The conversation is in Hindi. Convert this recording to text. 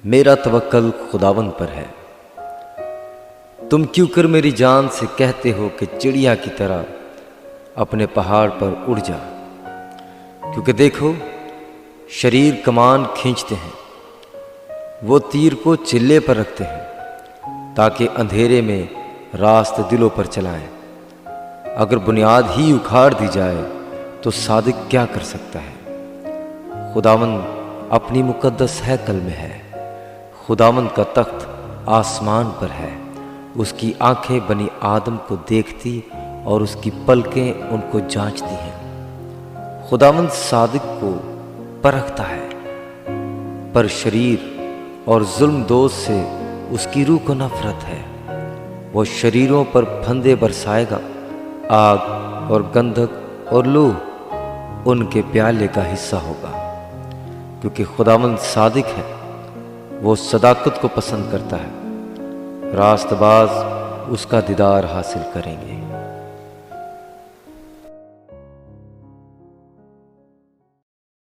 मेरा तवक्कल खुदावंद पर है। तुम क्यों कर मेरी जान से कहते हो कि चिड़िया की तरह अपने पहाड़ पर उड़ जा। क्योंकि देखो, शरीर कमान खींचते हैं, वो तीर को चिल्ले पर रखते हैं ताकि अंधेरे में रास्त दिलों पर चलाएं। अगर बुनियाद ही उखाड़ दी जाए तो सादिक क्या कर सकता है। खुदावंद अपनी मुकद्दस हैकल में है। खुदावंद का तख्त आसमान पर है। उसकी आंखें बनी आदम को देखती और उसकी पलकें उनको जांचती हैं। खुदावंद सादिक को परखता है, पर शरीर और जुल्म दोष से उसकी रूह को नफरत है। वो शरीरों पर फंदे बरसाएगा, आग और गंधक और लूह उनके प्याले का हिस्सा होगा। क्योंकि खुदावंद सादिक है, वो सदाकत को पसंद करता है। रास्तबाज उसका दीदार हासिल करेंगे।